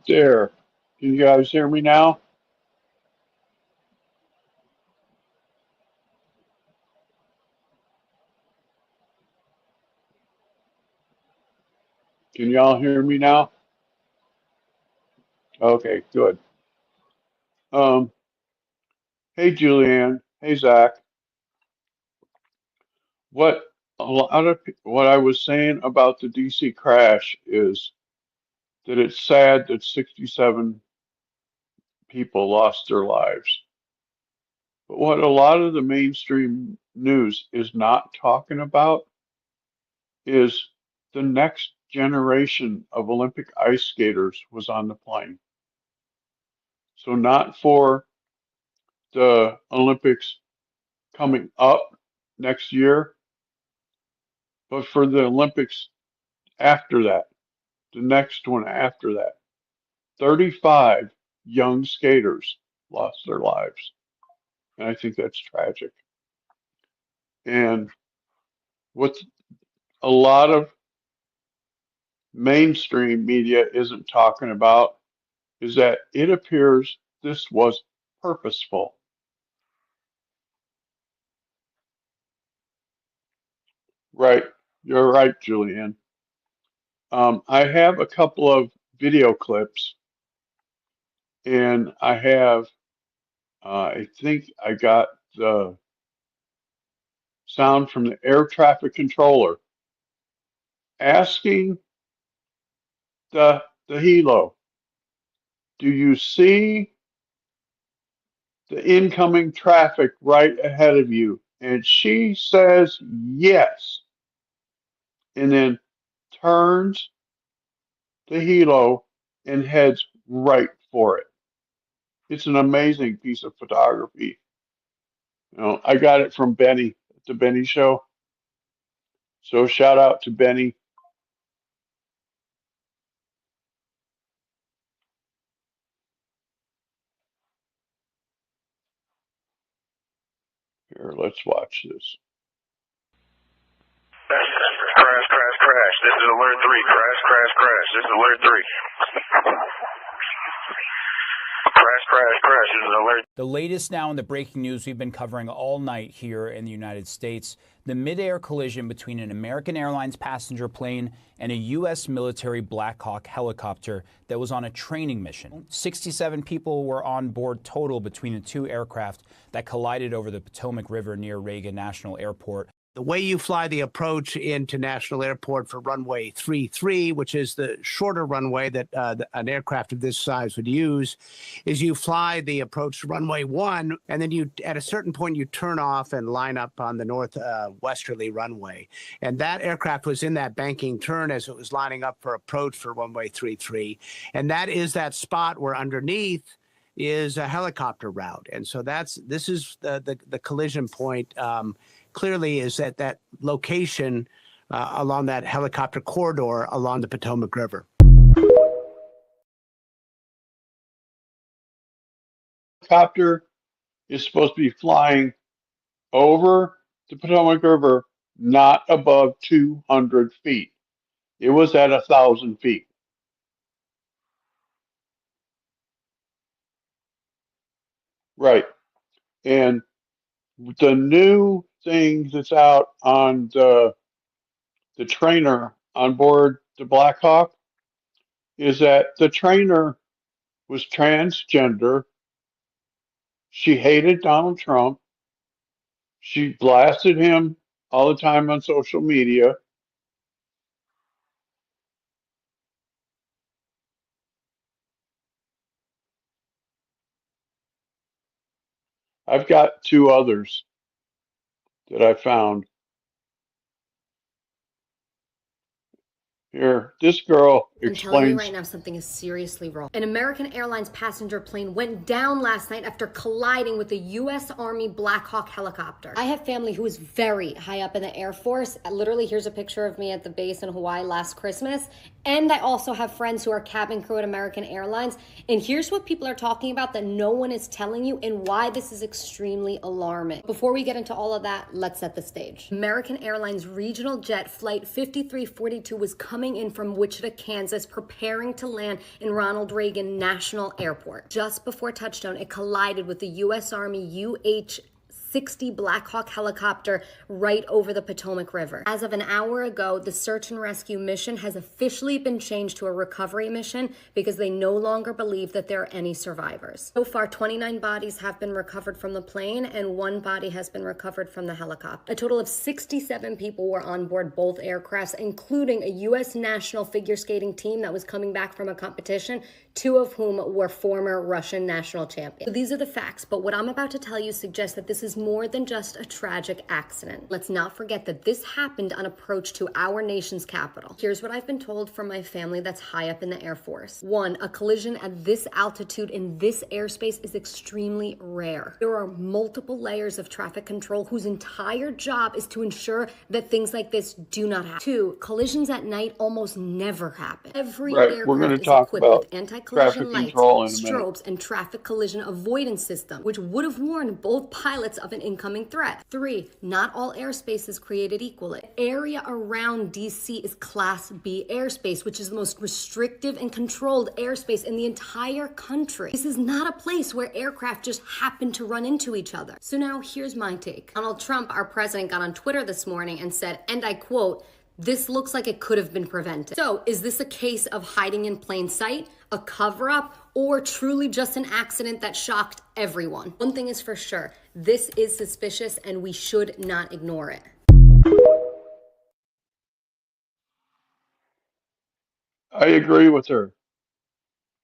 There. Can you guys hear me now? Can y'all hear me now? Okay, good. Um, hey Julianne, hey Zach. What what I was saying about the DC crash is that it's sad that 67 people lost their lives. But what a lot of the mainstream news is not talking about is the next generation of Olympic ice skaters was on the plane. So not for the Olympics coming up next year, but for the Olympics after that, the next one after that. 35 young skaters lost their lives. And I think that's tragic. And what a lot of mainstream media isn't talking about is that it appears this was purposeful. Right. You're right, Julian. I have a couple of video clips, and I think I got the sound from the air traffic controller asking the helo, "Do you see the incoming traffic right ahead of you?" And she says yes, and then turns the helo and heads right for it. It's an amazing piece of photography. I got it from Benny at the Benny Show. So shout out to Benny. Here, let's watch this. Crash, crash, crash. This is alert 3. Crash, crash, crash. This is alert 3. Crash, crash, crash. This is alert. The latest now in the breaking news we've been covering all night here in the United States, the mid-air collision between an American Airlines passenger plane and a U.S. military Black Hawk helicopter that was on a training mission. 67 people were on board total between the two aircraft that collided over the Potomac River near Reagan National Airport. The way you fly the approach into National Airport for runway 33, which is the shorter runway that an aircraft of this size would use, is you fly the approach to runway 1, and then you, at a certain point, you turn off and line up on the northwesterly runway. And that aircraft was in that banking turn as it was lining up for approach for runway 33. And that is that spot where underneath is a helicopter route. And so this is the collision point. Clearly is at that location along that helicopter corridor along the Potomac River. Helicopter is supposed to be flying over the Potomac River, not above 200 feet. It was at 1,000 feet. Right. And the new thing that's out on the trainer on board the Black Hawk is that the trainer was transgender. She hated Donald Trump. She blasted him all the time on social media. I've got two others that I found. Here, this girl I'm telling you right explains. now, something is seriously wrong. An American Airlines passenger plane went down last night after colliding with a U.S. Army Black Hawk helicopter. I have family who is very high up in the Air Force. Literally, here's a picture of me at the base in Hawaii last Christmas. And I also have friends who are cabin crew at American Airlines. And here's what people are talking about that no one is telling you and why this is extremely alarming. Before we get into all of that, let's set the stage. American Airlines regional jet flight 5342 was coming in from Wichita, Kansas, Kansas, preparing to land in Ronald Reagan National Airport. Just before touchdown, it collided with the U.S. Army UH-60 Black Hawk helicopter right over the Potomac River. As of an hour ago, the search and rescue mission has officially been changed to a recovery mission because they no longer believe that there are any survivors. So far, 29 bodies have been recovered from the plane and 1 body has been recovered from the helicopter. A total of 67 people were on board both aircrafts, including a U.S. national figure skating team that was coming back from a competition, 2 of whom were former Russian national champions. So these are the facts, but what I'm about to tell you suggests that this is more than just a tragic accident. Let's not forget that this happened on approach to our nation's capital. Here's what I've been told from my family that's high up in the Air Force. 1, a collision at this altitude in this airspace is extremely rare. There are multiple layers of traffic control whose entire job is to ensure that things like this do not happen. 2, collisions at night almost never happen. Every aircraft is equipped with anti-collision lights, strobes, and traffic collision avoidance system, which would have warned both pilots of an incoming threat. 3, not all airspace is created equally. The area around DC is Class B airspace, which is the most restrictive and controlled airspace in the entire country. This is not a place where aircraft just happen to run into each other. So now here's my take. Donald Trump, our president, got on Twitter this morning and said, and I quote, "This looks like it could have been prevented." So is this a case of hiding in plain sight, a cover-up, or truly just an accident that shocked everyone? One thing is for sure, this is suspicious and we should not ignore it. I agree with her.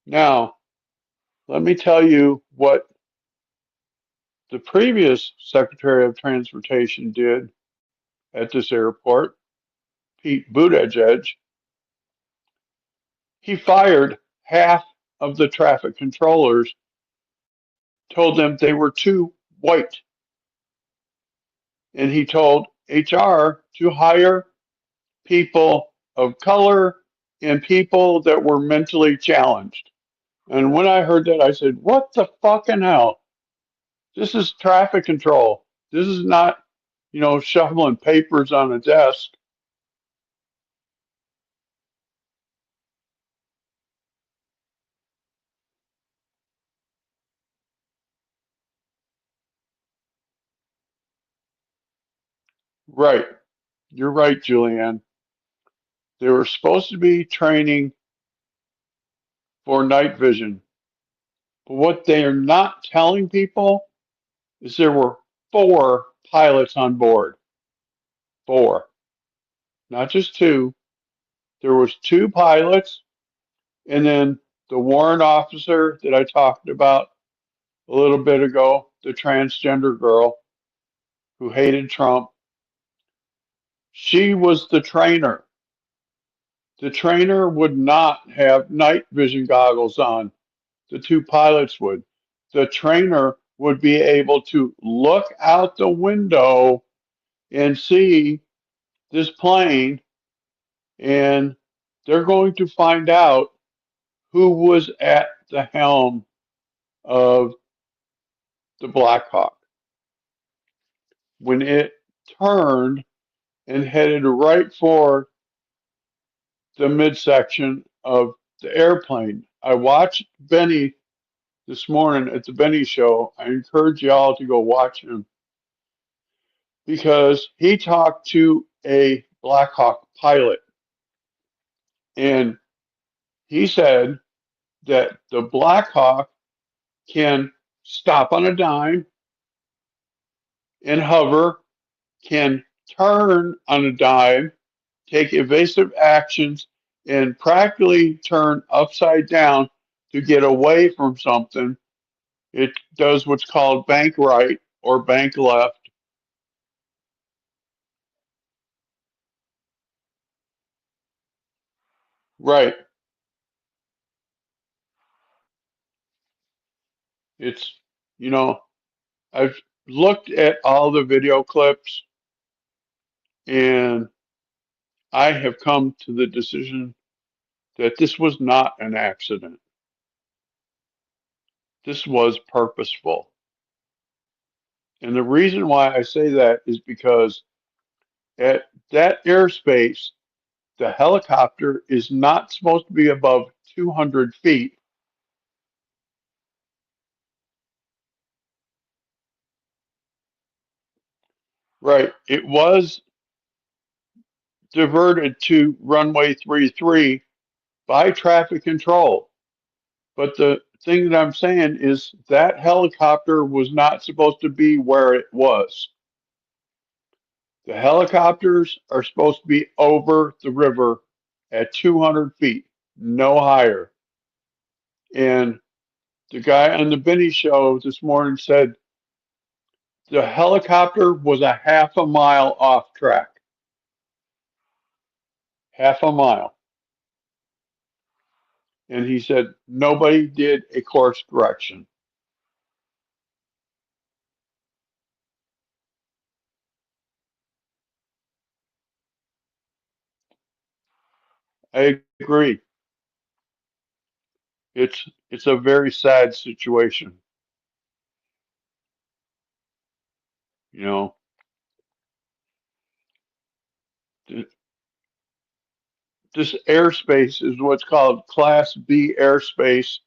Now, let me tell you what the previous Secretary of Transportation did at this airport, Pete Buttigieg. He fired half of the traffic controllers, told them they were too white. And he told HR to hire people of color and people that were mentally challenged. And when I heard that, I said, what the fucking hell? This is traffic control. This is not, shuffling papers on a desk. Right. You're right, Julianne. They were supposed to be training for night vision. But what they are not telling people is there were 4 pilots on board. 4. Not just 2. There was 2 pilots, and then the warrant officer that I talked about a little bit ago, the transgender girl who hated Trump. She was the trainer. The trainer would not have night vision goggles on. The 2 pilots would. The trainer would be able to look out the window and see this plane, and they're going to find out who was at the helm of the Black Hawk when it turned and headed right for the midsection of the airplane. I watched Benny this morning at the Benny Show. I encourage y'all to go watch him because he talked to a Black Hawk pilot, and he said that the Black Hawk can stop on a dime and hover, can turn on a dime, take evasive actions, and practically turn upside down to get away from something. It does what's called bank right or bank left. Right. It's, I've looked at all the video clips and I have come to the decision that this was not an accident. This was purposeful. And the reason why I say that is because at that airspace, the helicopter is not supposed to be above 200 feet. Right. It was diverted to runway 33 by traffic control. But the thing that I'm saying is that helicopter was not supposed to be where it was. The helicopters are supposed to be over the river at 200 feet, no higher. And the guy on the Benny show this morning said the helicopter was a half a mile off track. Half a mile. And he said nobody did a course correction. I agree. It's a very sad situation. You know, th- this airspace is what's called Class B airspace,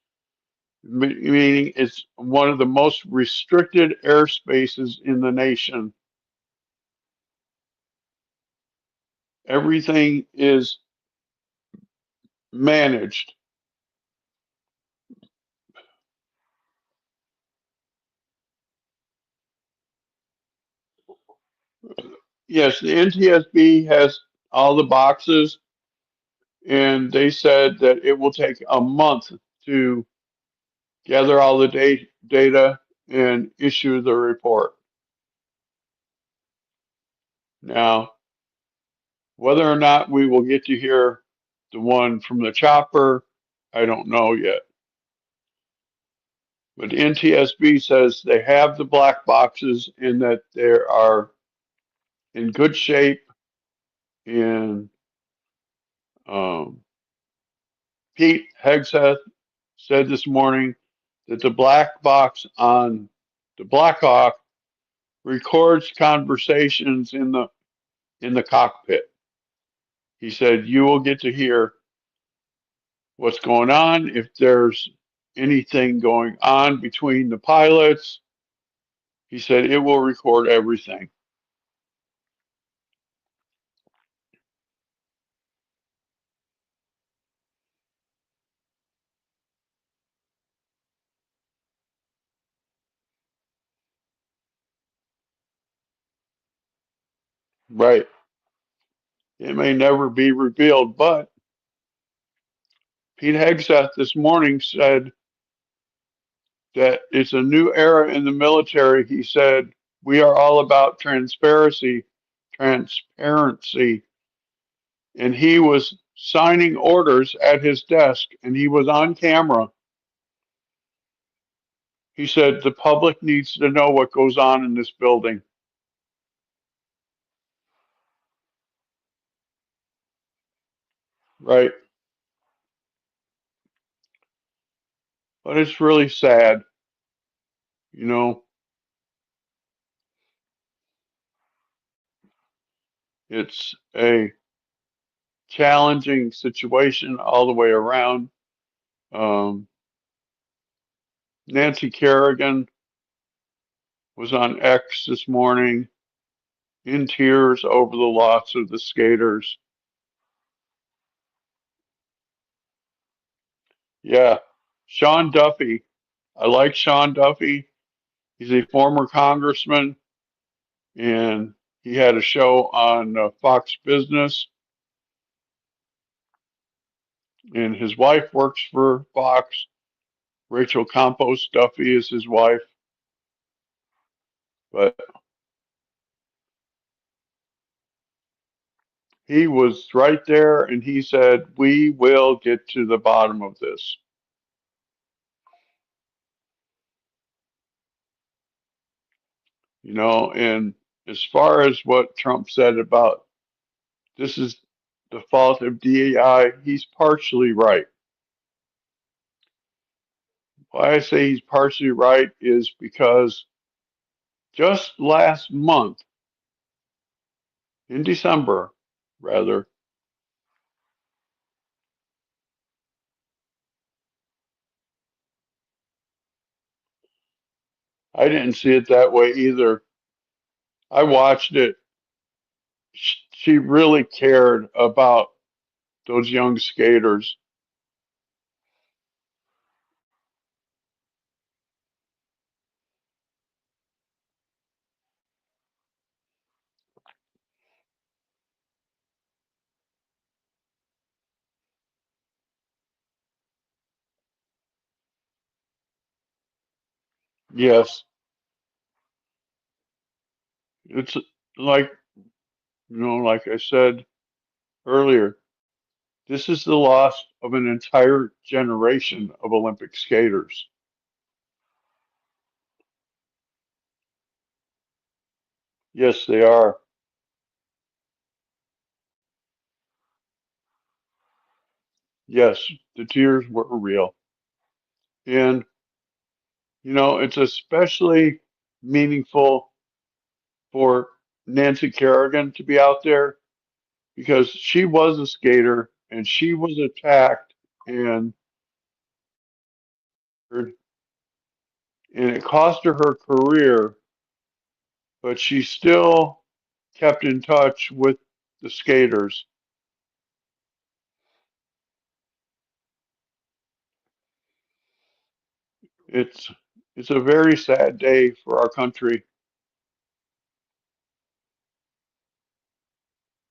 meaning it's one of the most restricted airspaces in the nation. Everything is managed. Yes, the NTSB has all the boxes, and they said that it will take a month to gather all the data and issue the report. Now, whether or not we will get to hear the one from the chopper, I don't know yet. But NTSB says they have the black boxes and that they are in good shape. And Pete Hegseth said this morning that the black box on the Blackhawk records conversations in the cockpit. He said you will get to hear what's going on, if there's anything going on between the pilots. He said it will record everything. Right. It may never be revealed, but Pete Hegseth this morning said that it's a new era in the military. He said, we are all about transparency. And he was signing orders at his desk and he was on camera. He said, the public needs to know what goes on in this building. Right. But it's really sad, you know. It's a challenging situation all the way around. Um, Nancy Kerrigan was on X this morning in tears over the loss of the skaters. Yeah, Sean Duffy. I like Sean Duffy. He's a former congressman, and he had a show on Fox Business. And his wife works for Fox. Rachel Campos Duffy is his wife. But he was right there and he said, we will get to the bottom of this. You know, and as far as what Trump said about this is the fault of DEI, he's partially right. Why I say he's partially right is because just last month, in December, rather, I didn't see it that way either. I watched it. She really cared about those young skaters. Yes, it's like, like I said earlier, this is the loss of an entire generation of Olympic skaters. Yes, they are. Yes, the tears were real. And, it's especially meaningful for Nancy Kerrigan to be out there because she was a skater and she was attacked and it cost her her career, but she still kept in touch with the skaters. It's it's a very sad day for our country.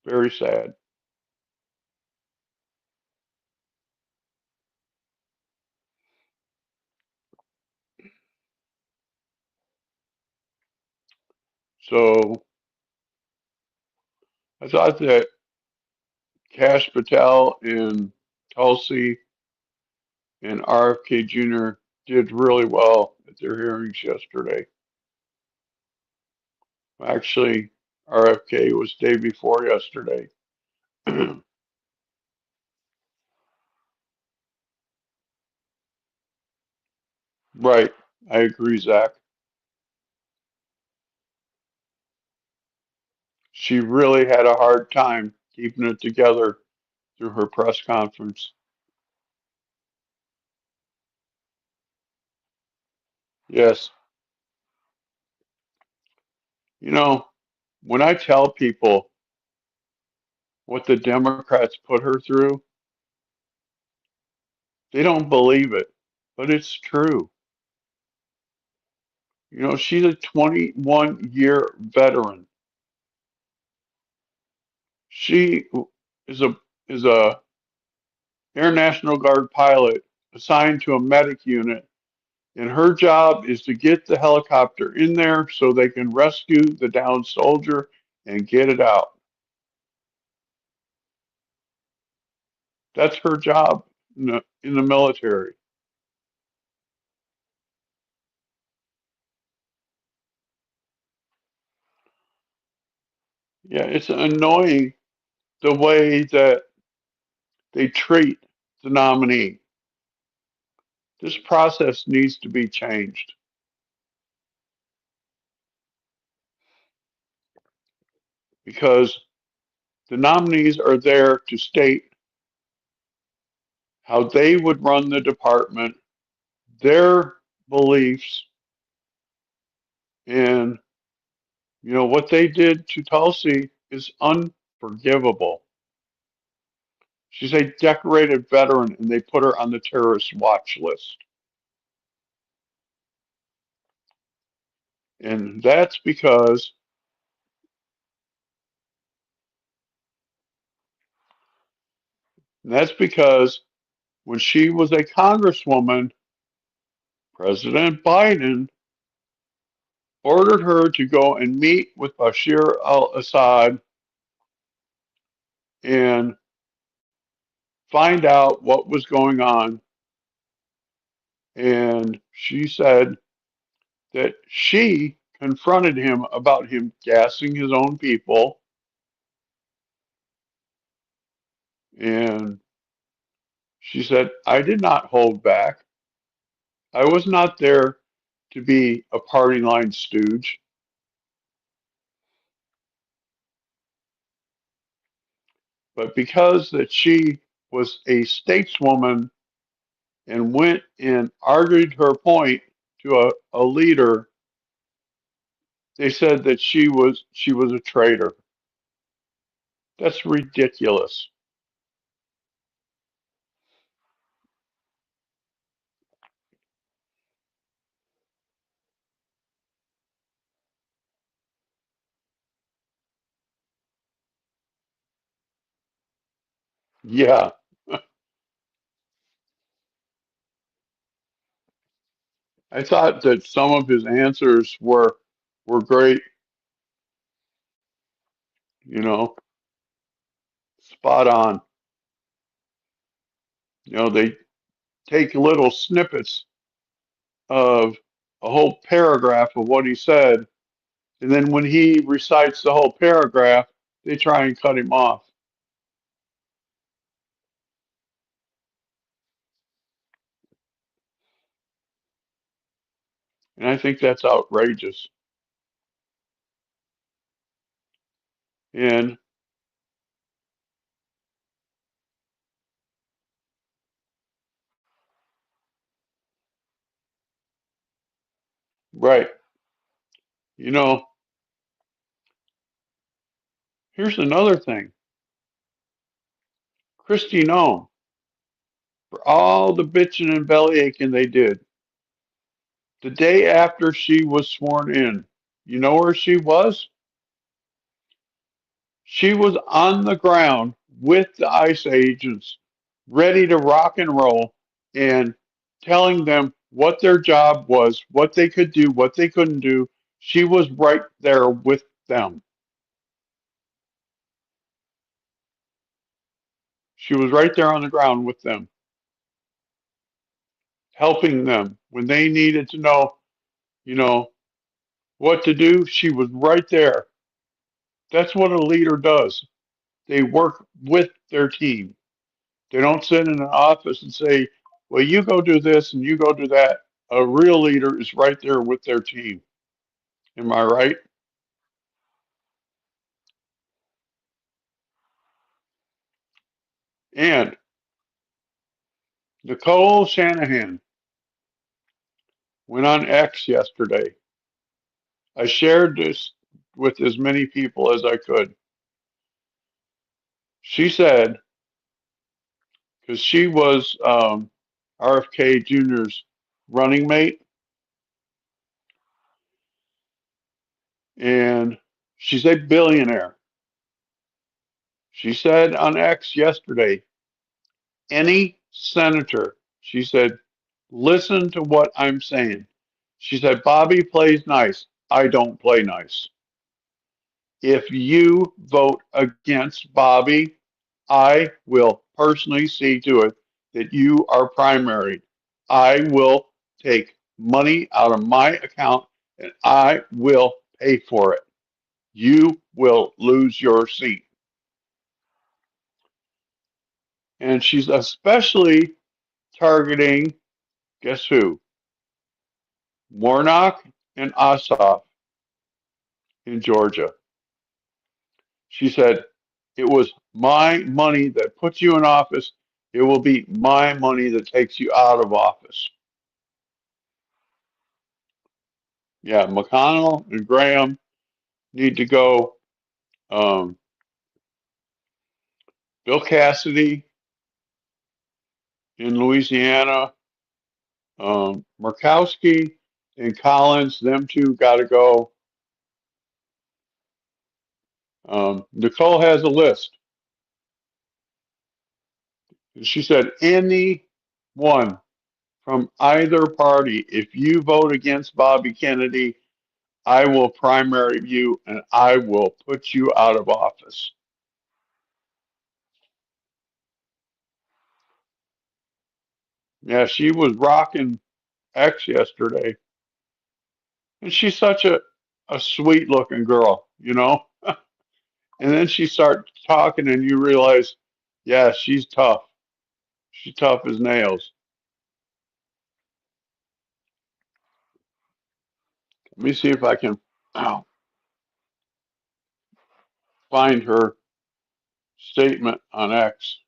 Very sad. So I thought that Cash Patel and Tulsi and RFK Jr. did really well at their hearings yesterday. Actually, RFK was day before yesterday. Right. I agree, Zach. She really had a hard time keeping it together through her press conference. Yes. You know, when I tell people what the Democrats put her through, they don't believe it, but it's true. She's a 21-year veteran. She is a Air National Guard pilot assigned to a medic unit, and her job is to get the helicopter in there so they can rescue the downed soldier and get it out. That's her job in the military. Yeah, it's annoying the way that they treat the nominee. This process needs to be changed because the nominees are there to state how they would run the department, their beliefs, and what they did to Tulsi is unforgivable. She's a decorated veteran and they put her on the terrorist watch list. And that's because when she was a congresswoman, President Biden ordered her to go and meet with Bashir al-Assad and find out what was going on. And she said that she confronted him about him gassing his own people. And she said, I did not hold back. I was not there to be a party line stooge. But because that she was a stateswoman and went and argued her point to a leader, They said that she was a traitor. That's ridiculous. Yeah, I thought that some of his answers were great, you know, spot on. They take little snippets of a whole paragraph of what he said, and then when he recites the whole paragraph, they try and cut him off. And I think that's outrageous. And right, you know, here's another thing. Christy Nome, for all the bitching and belly aching they did, the day after she was sworn in, you know where she was? She was on the ground with the ICE agents, ready to rock and roll and telling them what their job was, what they could do, what they couldn't do. She was right there with them. She was right there on the ground with them, helping them when they needed to know, you know, what to do. She was right there. That's what a leader does. They work with their team. They don't sit in an office and say, well, you go do this and you go do that. A real leader is right there with their team. Am I right? And Nicole Shanahan went on X yesterday. I shared this with as many people as I could. She said, because she was RFK Jr.'s running mate, and she's a billionaire. She said on X yesterday, any senator, she said, listen to what I'm saying. She said, Bobby plays nice. I don't play nice. If you vote against Bobby, I will personally see to it that you are primaried. I will take money out of my account and I will pay for it. You will lose your seat. And she's especially targeting, guess who? Warnock and Ossoff in Georgia. She said, it was my money that puts you in office. It will be my money that takes you out of office. Yeah, McConnell and Graham need to go. Um, Bill Cassidy in Louisiana, Murkowski and Collins, them two got to go. Nicole has a list. She said, any one from either party, if you vote against Bobby Kennedy, I will primary you and I will put you out of office. Yeah, she was rocking X yesterday. And she's such a sweet looking girl, you know? And then she starts talking and you realize, yeah, she's tough. She's tough as nails. Let me see if I can find her statement on X.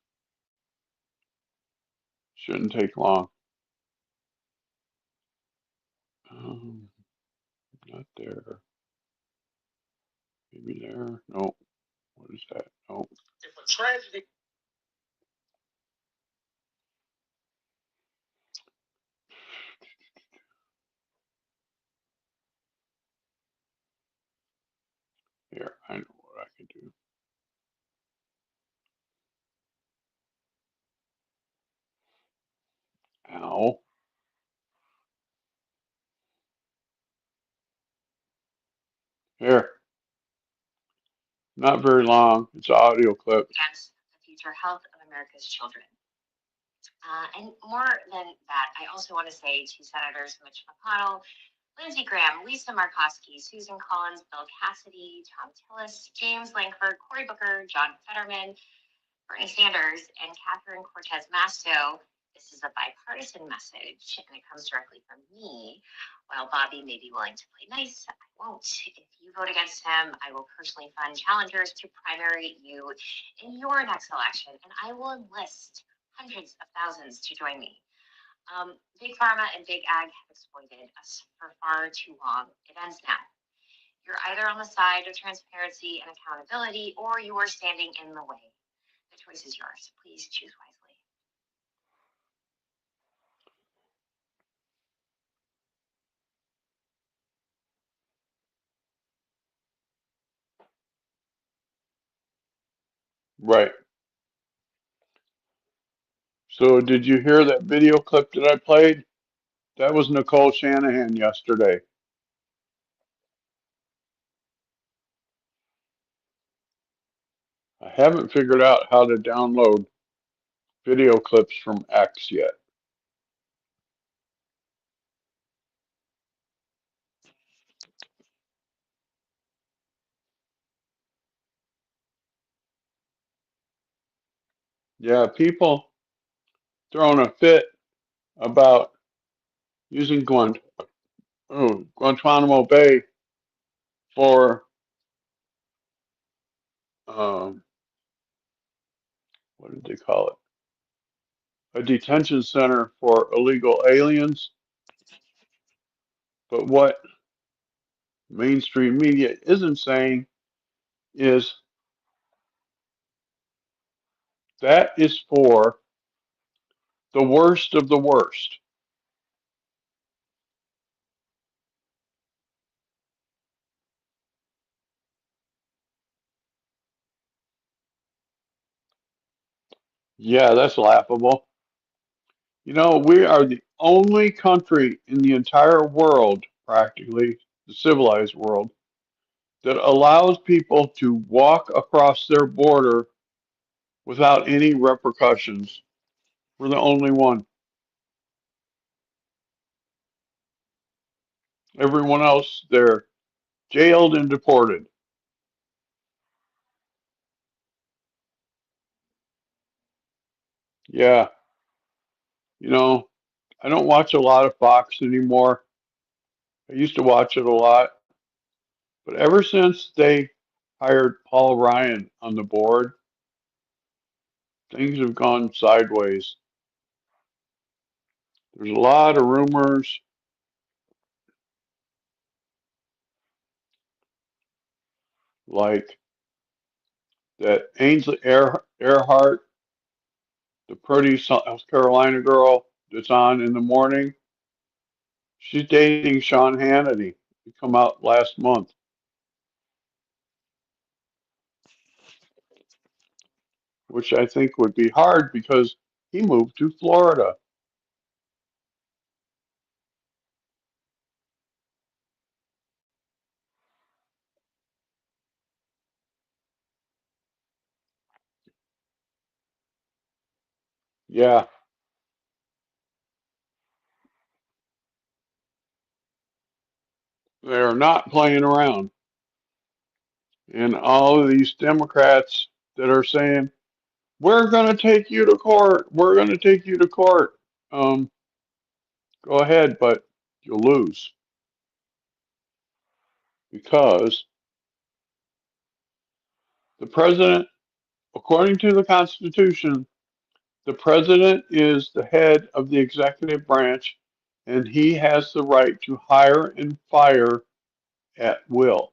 Shouldn't take long. Um, Not there. Maybe there. No. What is that? No. If a tragedy Here, I know what I can do. Ow. Here. Not very long. It's an audio clip. Against the future health of America's children. And more than that, I also want to say to Senators Mitch McConnell, Lindsey Graham, Lisa Murkowski, Susan Collins, Bill Cassidy, Tom Tillis, James Lankford, Cory Booker, John Fetterman, Bernie Sanders, and Catherine Cortez Masto. This is a bipartisan message, and it comes directly from me. While Bobby may be willing to play nice, I won't. If you vote against him, I will personally fund challengers to primary you in your next election, and I will enlist hundreds of thousands to join me. Big Pharma and Big Ag have exploited us for far too long. It ends now. You're either on the side of transparency and accountability, or you are standing in the way. The choice is yours. Please choose wisely. Right. So did you hear that video clip that I played? That was Nicole Shanahan yesterday. I haven't figured out how to download video clips from X yet. Yeah, people throwing a fit about using Guantanamo Bay for what did they call it? A detention center for illegal aliens. But what mainstream media isn't saying is that is for the worst of the worst. Yeah, that's laughable. You know, we are the only country in the entire world, practically, the civilized world, that allows people to walk across their border without any repercussions. We're the only one. Everyone else, they're jailed and deported. Yeah, you know, I don't watch a lot of Fox anymore. I used to watch it a lot. But ever since they hired Paul Ryan on the board, things have gone sideways. There's a lot of rumors like that Ainsley Earhart, the pretty South Carolina girl that's on in the morning, she's dating Sean Hannity. It come out last month, which I think would be hard because he moved to Florida. Yeah, they're not playing around. And all of these Democrats that are saying, we're going to take you to court, we're going to take you to court. Um, Go ahead, but you'll lose because the president, according to the Constitution, the president is the head of the executive branch and he has the right to hire and fire at will.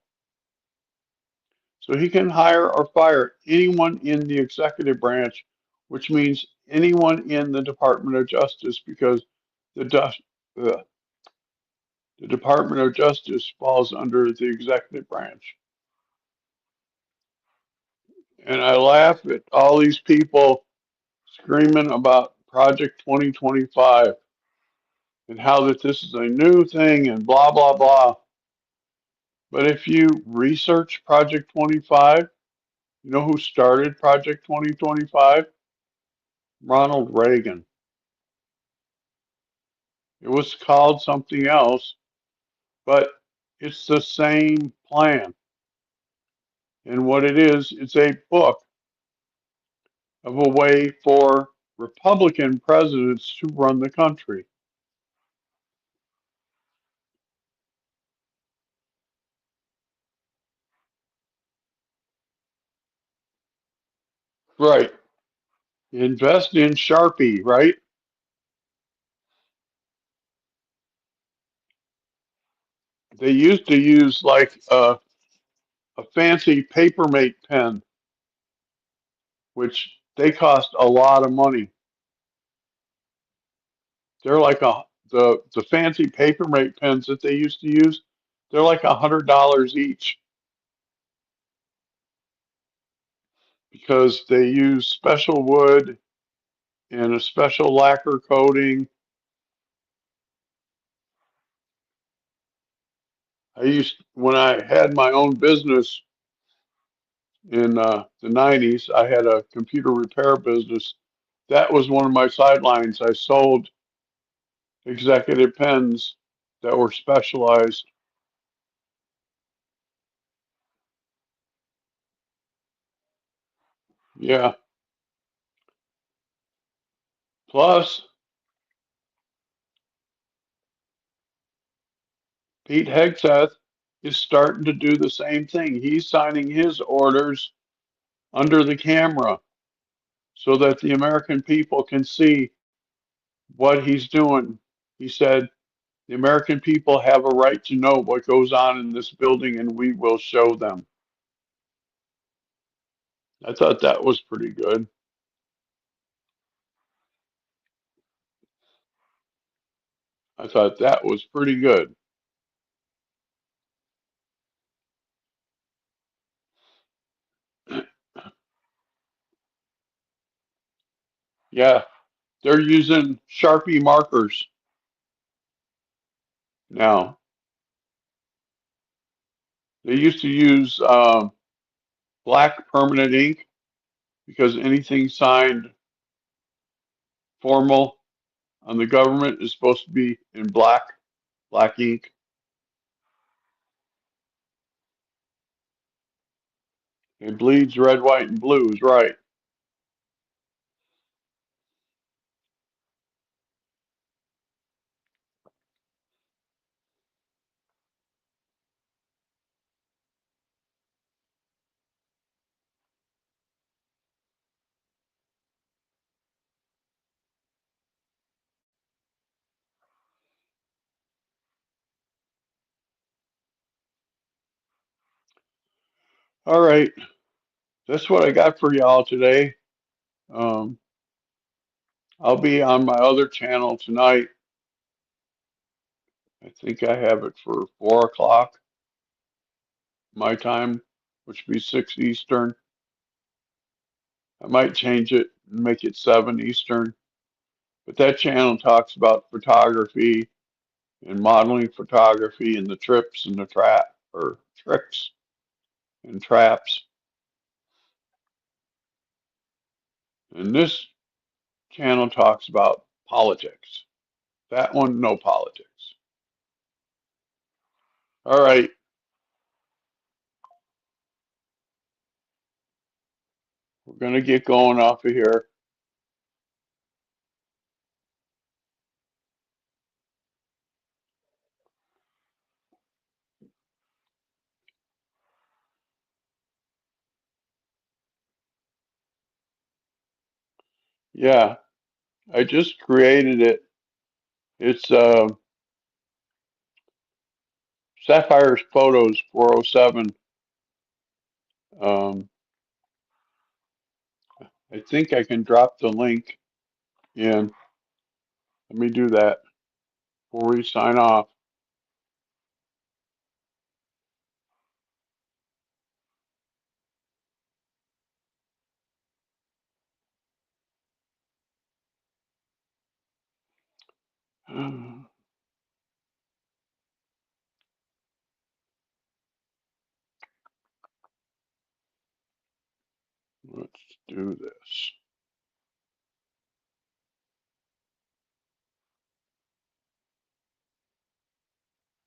So he can hire or fire anyone in the executive branch, which means anyone in the Department of Justice, because the, the Department of Justice falls under the executive branch. And I laugh at all these people screaming about Project 2025 and how that this is a new thing and blah, blah, blah. But if you research Project 25, you know who started Project 2025? Ronald Reagan. It was called something else, but it's the same plan. And what it is, it's a book of a way for Republican presidents to run the country. Right. Invest in Sharpie, right? They used to use like a fancy Papermate pen, which they cost a lot of money. They're like the fancy Papermate pens that they used to use. They're like $100 each because they use special wood and a special lacquer coating. When I had my own business in the 90s, I had a computer repair business. That was one of my sidelines. I sold executive pens that were specialized. Yeah. Plus, Pete Hegseth is starting to do the same thing. He's signing his orders under the camera so that the American people can see what he's doing. He said, the American people have a right to know what goes on in this building and we will show them. I thought that was pretty good. I thought that was pretty good. Yeah, they're using Sharpie markers now. They used to use black permanent ink because anything signed formal on the government is supposed to be in black ink. It bleeds red, white, and blue is right. All right, that's what I got for y'all today. Um, I'll be on my other channel tonight. I think I have it for 4 o'clock my time, which would be 6 Eastern. I might change it and make it 7 Eastern. But that channel talks about photography and modeling photography and the trips and the tricks and traps. And this channel talks about politics. That one, no politics. All right. We're going to get going off of here. Yeah, I just created it. It's Sapphire's Photos 407. I think I can drop the link in. Let me do that before we sign off. Let's do this.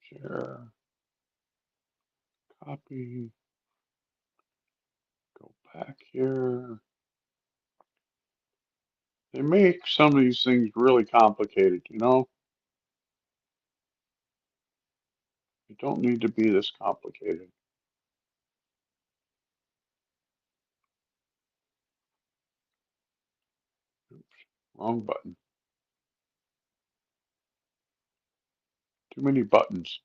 Share, copy, go back here. They make some of these things really complicated, you know? It don't need to be this complicated. Oops, wrong button. Too many buttons.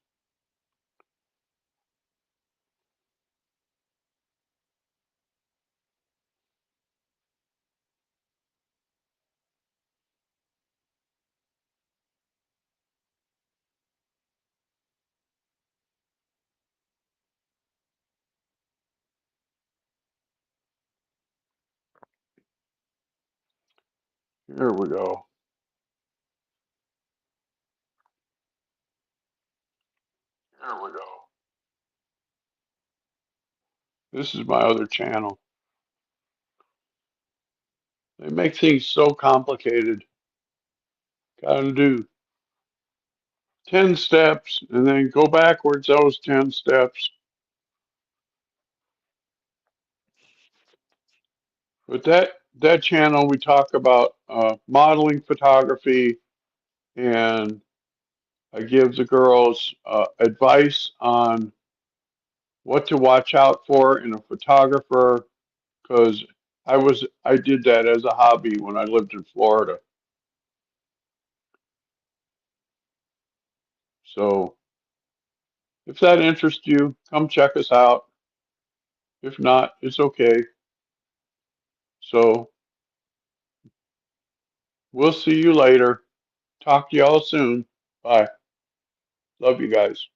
Here we go. Here we go. This is my other channel. They make things so complicated. Gotta do 10 steps and then go backwards those 10 steps. But that channel, we talk about modeling photography, and I give the girls advice on what to watch out for in a photographer, because I did that as a hobby when I lived in Florida. So if that interests you, come check us out. If not, it's okay. So we'll see you later. Talk to y'all soon. Bye. Love you guys.